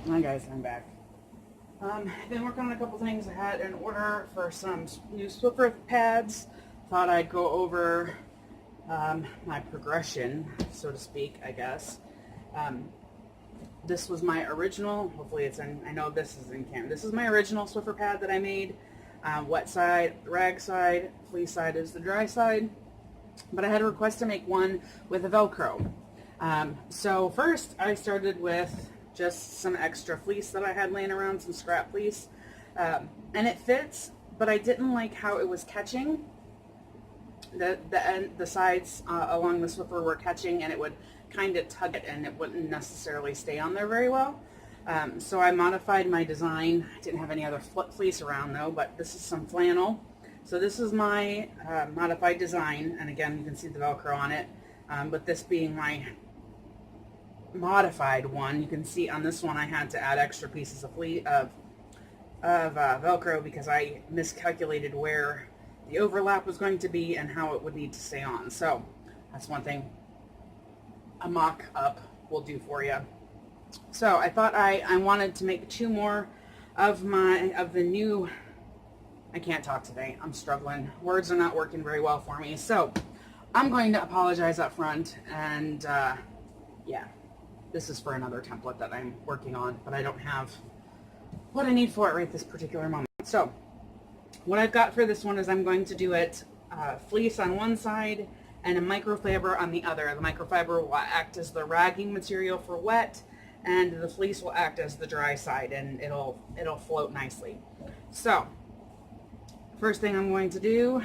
Hi guys, I'm back. I've been working on a couple things. I had an order for some new Swiffer Pads. Thought I'd go over my progression, so to speak, I guess. This was my original, hopefully it's in, I know this is in camera. This is my original Swiffer Pad that I made. Wet side, rag side, fleece side is the dry side. But I had a request to make one with a Velcro. So first I started with just some extra fleece that I had laying around, some scrap fleece. And it fits, but I didn't like how it was catching. The sides along the Swiffer were catching, and it would kind of tug it and it wouldn't necessarily stay on there very well. So I modified my design. I didn't have any other fleece around though, but this is some flannel. So this is my modified design, and again you can see the Velcro on it, but this being my modified one, you can see on this one I had to add extra pieces of Velcro because I miscalculated where the overlap was going to be and how it would need to stay on. So that's one thing a mock-up will do for you. So I thought I wanted to make 2 more of the new, I can't talk today, I'm struggling, words are not working very well for me, so I'm going to apologize up front. And yeah, this is for another template that I'm working on, but I don't have what I need for it right this particular moment. So what I've got for this one is I'm going to do it fleece on one side and a microfiber on the other. The microfiber will act as the ragging material for wet, and the fleece will act as the dry side, and it'll float nicely. So first thing I'm going to do,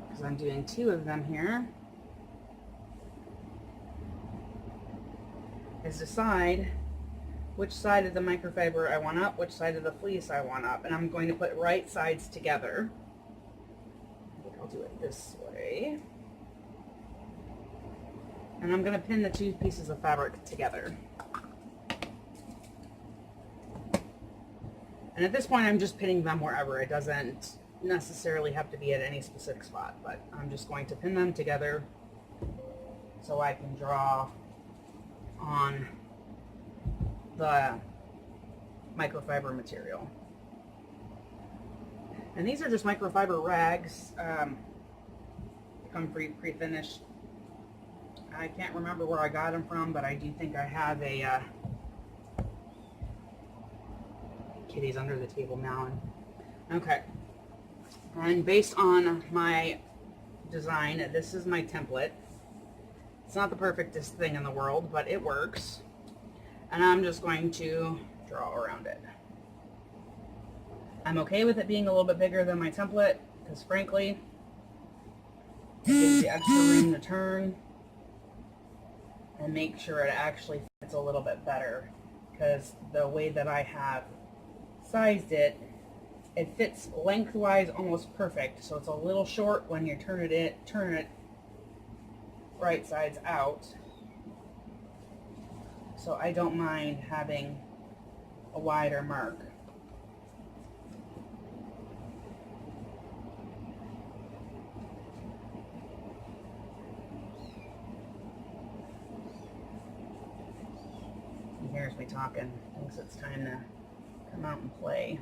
because I'm doing 2 of them here, is decide which side of the microfiber I want up, which side of the fleece I want up, and I'm going to put right sides together. I think I'll do it this way. And I'm going to pin the 2 pieces of fabric together. And at this point I'm just pinning them wherever. It doesn't necessarily have to be at any specific spot, but I'm just going to pin them together so I can draw on the microfiber material. And these are just microfiber rags. Come pre-finished. I can't remember where I got them from, but I do think I have a kitty's under the table now. Okay. And based on my design, this is my template. It's not the perfectest thing in the world, but it works. And I'm just going to draw around it. I'm okay with it being a little bit bigger than my template because frankly, it gives you extra room to turn and make sure it actually fits a little bit better, because the way that I have sized it, it fits lengthwise almost perfect. So it's a little short when you turn it right sides out. So I don't mind having a wider mark. He hears me talking, thinks it's time to come out and play.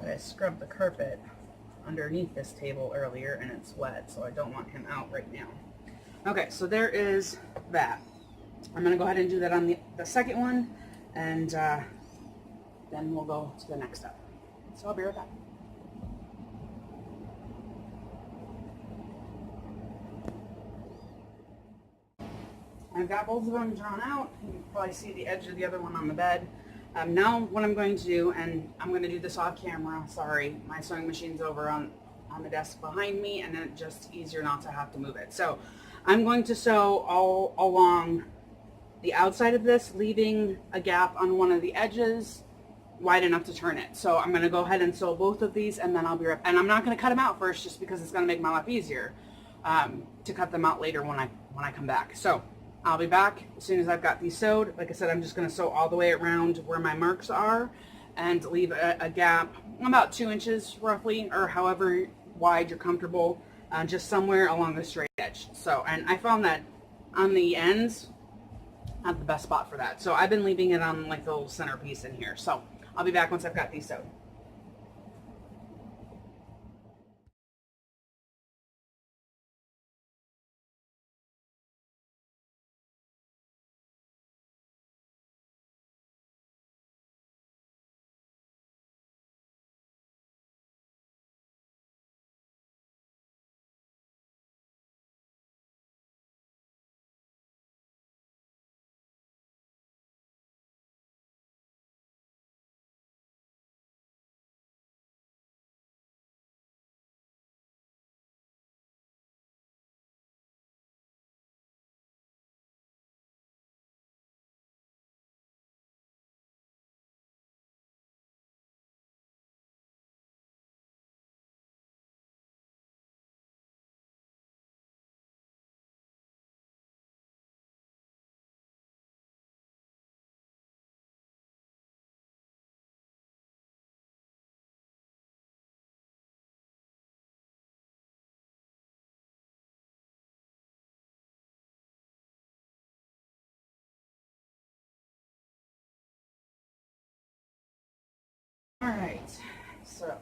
But I scrubbed the carpet underneath this table earlier and it's wet, so I don't want him out right now. Okay, so there is that. I'm going to go ahead and do that on the second one, and then we'll go to the next step. So I'll be right back. I've got both of them drawn out. You can probably see the edge of the other one on the bed. Now what I'm going to do, and I'm going to do this off camera, sorry, my sewing machine's over on the desk behind me, and it's just easier not to have to move it. So I'm going to sew all along the outside of this, leaving a gap on one of the edges wide enough to turn it. So I'm going to go ahead and sew both of these, and then I'll be right back. And I'm not going to cut them out first just because it's going to make my life easier to cut them out later when I come back. So I'll be back as soon as I've got these sewed. Like I said, I'm just going to sew all the way around where my marks are and leave a gap about 2 inches roughly, or however wide you're comfortable, just somewhere along the straight edge. So, and I found that on the ends, not the best spot for that. So I've been leaving it on like the little centerpiece in here. So I'll be back once I've got these sewed. All right, so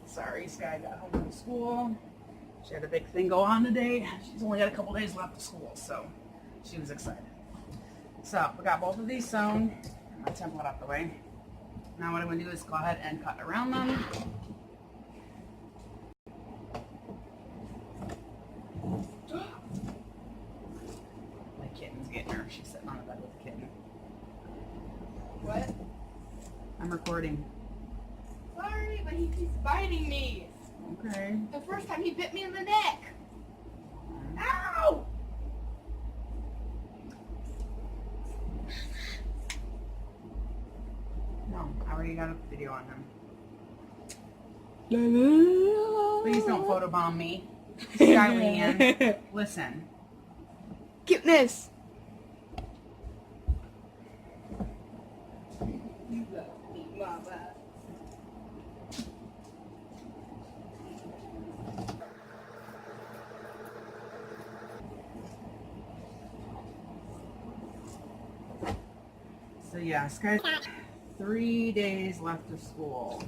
sorry, Sky got home from school. She had a big thing go on today. She's only got a couple days left of school, so she was excited. So we got both of these sewn. My template out the way. Now what I'm going to do is go ahead and cut around them. My kitten's getting her. She's sitting on the bed with the kitten. What? I'm recording. Sorry, but he keeps biting me. Okay. The first time he bit me in the neck. Ow! No, I already got a video on him. Please don't photobomb me. Skyline, listen. Cuteness. You love me, mama. So yeah, Sky's 3 days left of school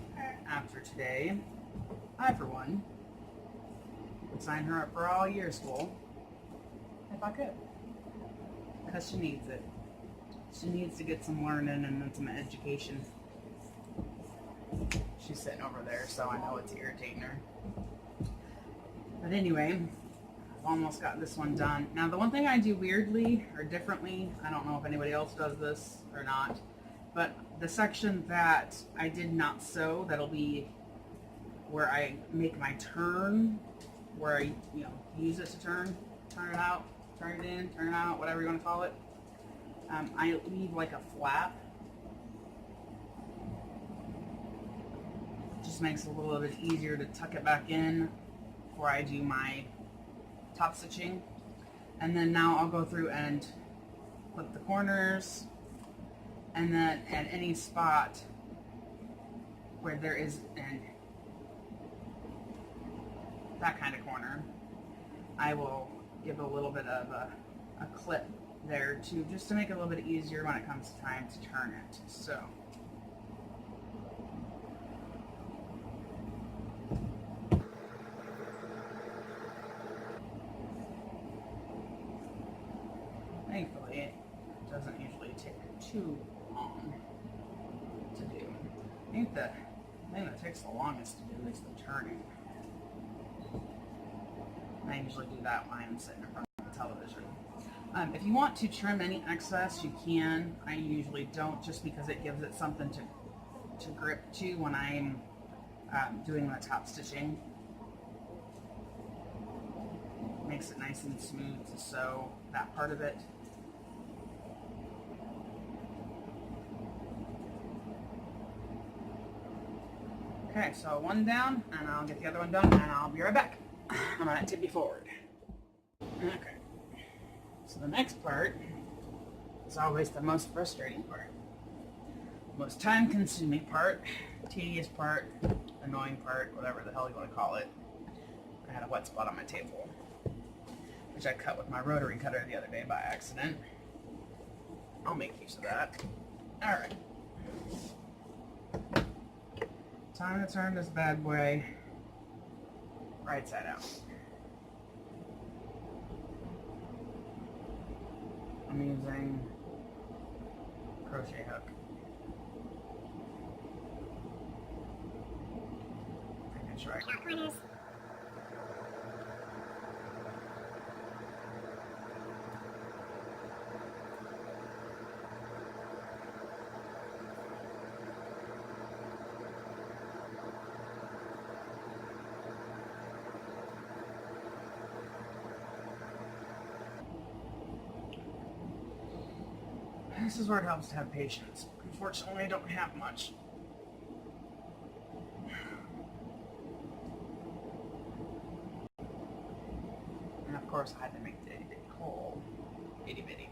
after today. I, for one, would sign her up for all year school if I could. Because she needs it. She needs to get some learning and then some education. She's sitting over there, so I know it's irritating her. But anyway, I've almost got this one done. Now, the one thing I do weirdly or differently, I don't know if anybody else does this or not, but the section that I did not sew, that'll be where I make my turn, where I, use it to turn it out, turn it in, turn it out, whatever you want to call it. I leave like a flap. Just makes it a little bit easier to tuck it back in before I do my top stitching. And then now I'll go through and clip the corners, and then at any spot where there is that kind of corner, I will give a little bit of a clip there too, just to make it a little bit easier when it comes time to turn it. So thankfully it doesn't usually take too long to do. I think the thing that takes the longest to do is the turning. I usually do that when I'm sitting in front of the television. If you want to trim any excess, you can. I usually don't, just because it gives it something to grip to when I'm doing the top stitching. Makes it nice and smooth to sew that part of it. Okay, so one down, and I'll get the other one done, and I'll be right back. I'm going to tip you forward. Okay. So the next part is always the most frustrating part. Most time-consuming part, tedious part, annoying part, whatever the hell you want to call it. I had a wet spot on my table. which I cut with my rotary cutter the other day by accident. I'll make use of that. Alright. Time to turn this bad boy right side out. I'm using crochet hook. Make sure I got corners. This is where it helps to have patience. Unfortunately, I don't have much. And of course, I had to make the itty bitty hole. Itty bitty.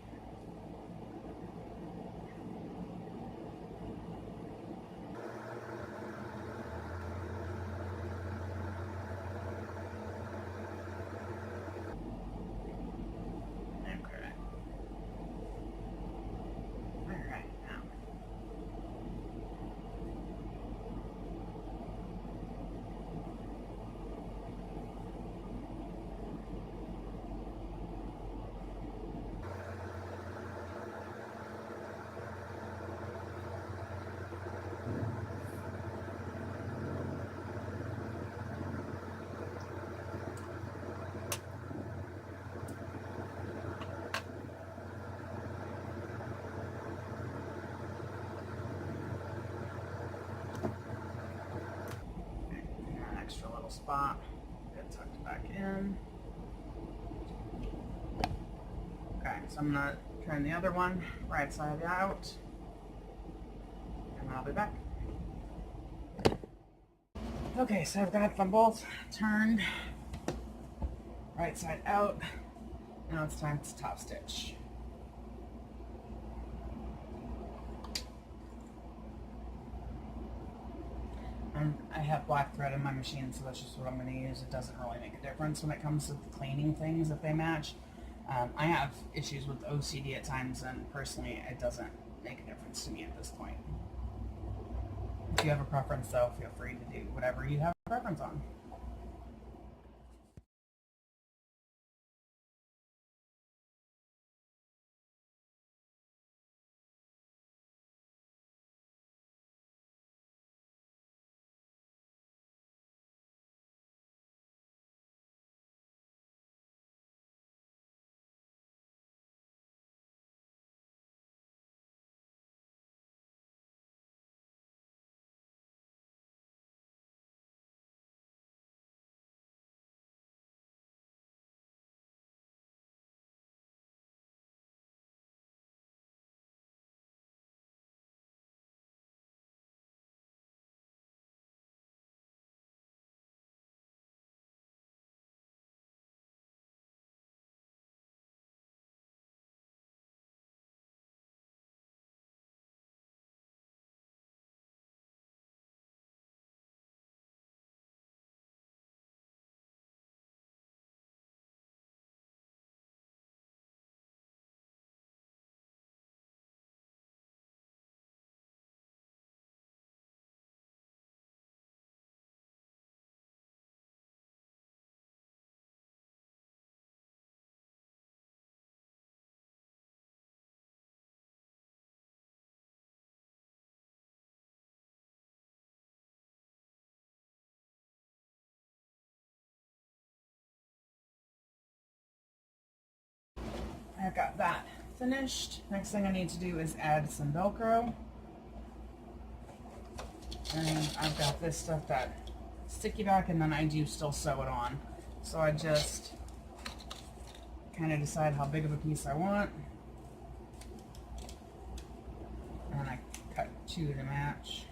Extra little spot, get tucked back in. Okay, so I'm gonna turn the other one right side out, and I'll be back. Okay, so I've got them both turned right side out. Now it's time to top stitch. I have black thread in my machine, so that's just what I'm going to use. It doesn't really make a difference when it comes to cleaning things if they match. I have issues with OCD at times, and personally, it doesn't make a difference to me at this point. If you have a preference, though, feel free to do whatever you have a preference on. I've got that finished. Next thing I need to do is add some Velcro. And I've got this stuff that sticky back, and then I do still sew it on. So I just kind of decide how big of a piece I want. And I cut two to match.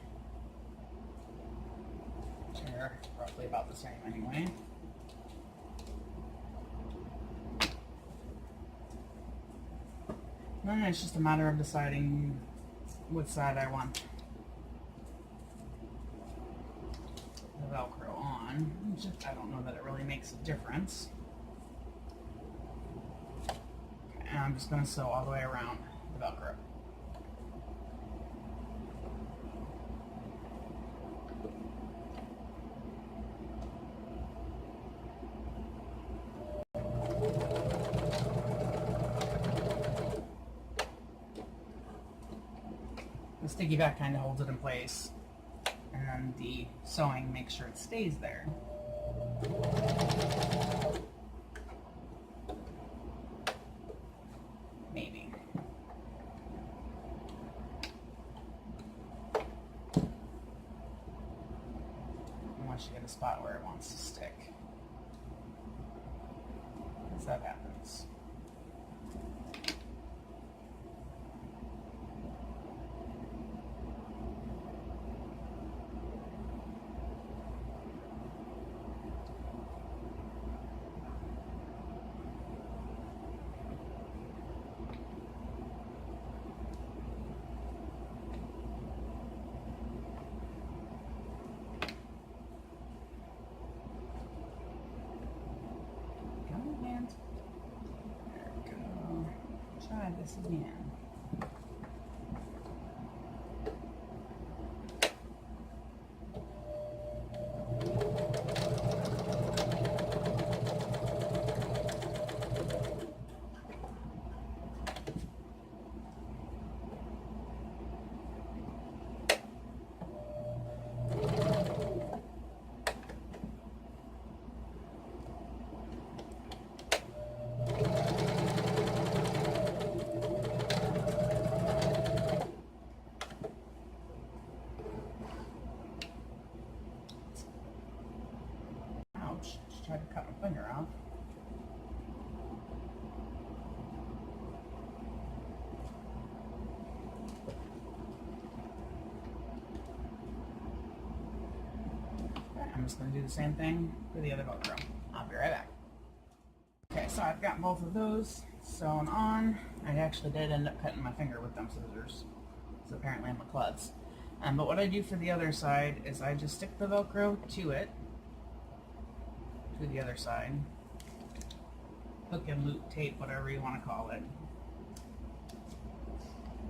They're roughly about the same anyway. Then it's just a matter of deciding which side I want the Velcro on. I don't know that it really makes a difference. And I'm just going to sew all the way around the Velcro. The sticky back kind of holds it in place, and then the sewing makes sure it stays there. Maybe. Unless you get a spot where it wants to stick. Because that happens. Try this again. Just tried to cut my finger off. Okay, I'm just going to do the same thing for the other Velcro. I'll be right back. Okay, so I've got both of those sewn on. I actually did end up cutting my finger with them scissors, so apparently I'm a klutz. But what I do for the other side is I just stick the Velcro to it, to the other side. Hook and loop tape, whatever you want to call it.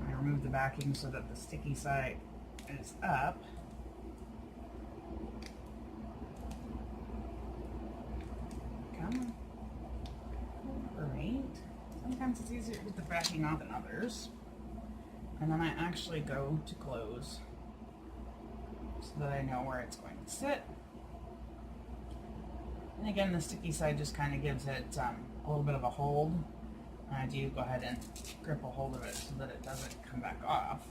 I remove the backing so that the sticky side is up. Come on. Great. Sometimes it's easier to get the backing off than others. And then I actually go to close so that I know where it's going to sit. And again, the sticky side just kind of gives it a little bit of a hold. And I do go ahead and grip a hold of it so that it doesn't come back off.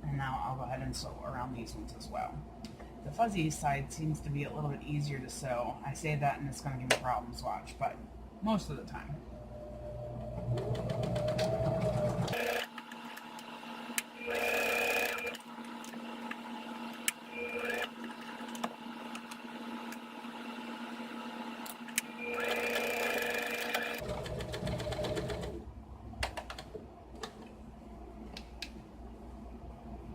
And now I'll go ahead and sew around these ones as well. The fuzzy side seems to be a little bit easier to sew. I say that and it's going to give me problems, watch, but most of the time.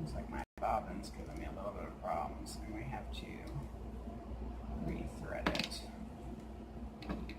Looks like my bobbin's giving me a little bit of problems, and we have to re-thread it. Okay.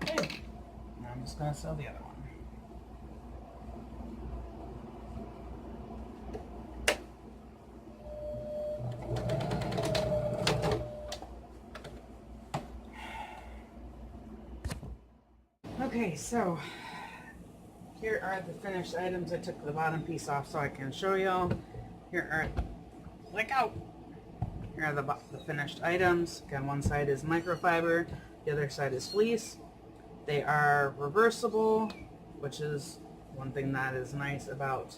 Okay. Now I'm just going to sew the other one. Okay, so here are the finished items. I took the bottom piece off so I can show y'all. Here are, click out. Here are the finished items. Again, one side is microfiber, the other side is fleece. They are reversible, which is one thing that is nice about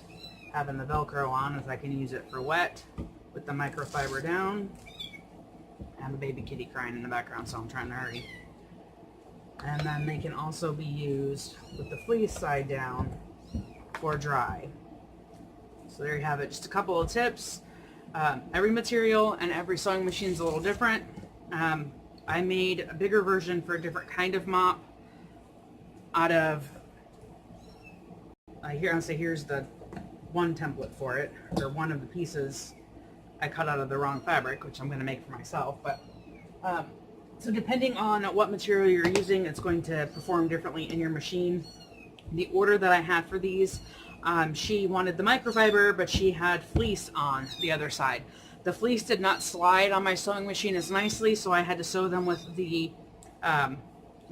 having the Velcro on, is I can use it for wet with the microfiber down. I have a baby kitty crying in the background, so I'm trying to hurry. And then they can also be used with the fleece side down for dry. So there you have it. Just a couple of tips. Every material and every sewing machine is a little different. I made a bigger version for a different kind of mop out of, here's the one template for it, or one of the pieces I cut out of the wrong fabric, which I'm going to make for myself. But so depending on what material you're using, it's going to perform differently in your machine. The order that I had for these, she wanted the microfiber, but she had fleece on the other side. The fleece did not slide on my sewing machine as nicely, so I had to sew them with the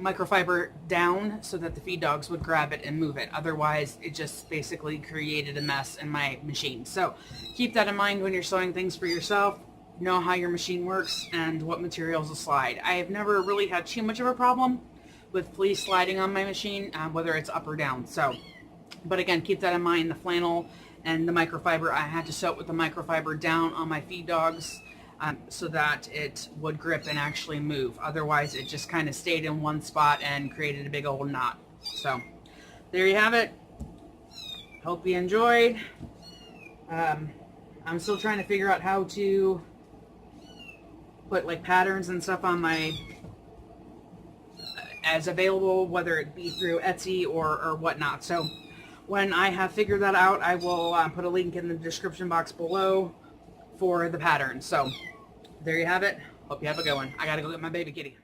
microfiber down so that the feed dogs would grab it and move it. Otherwise, it just basically created a mess in my machine. So keep that in mind when you're sewing things for yourself. Know how your machine works and what materials will slide. I have never really had too much of a problem with fleece sliding on my machine, whether it's up or down. So, but again, keep that in mind. The flannel and the microfiber, I had to sew it with the microfiber down on my feed dogs so that it would grip and actually move. Otherwise, it just kind of stayed in one spot and created a big old knot. So there you have it. Hope you enjoyed. I'm still trying to figure out how to put like patterns and stuff on my as available, whether it be through Etsy or whatnot. So when I have figured that out, I will put a link in the description box below for the pattern. So there you have it. Hope you have a good one. I gotta go get my baby kitty.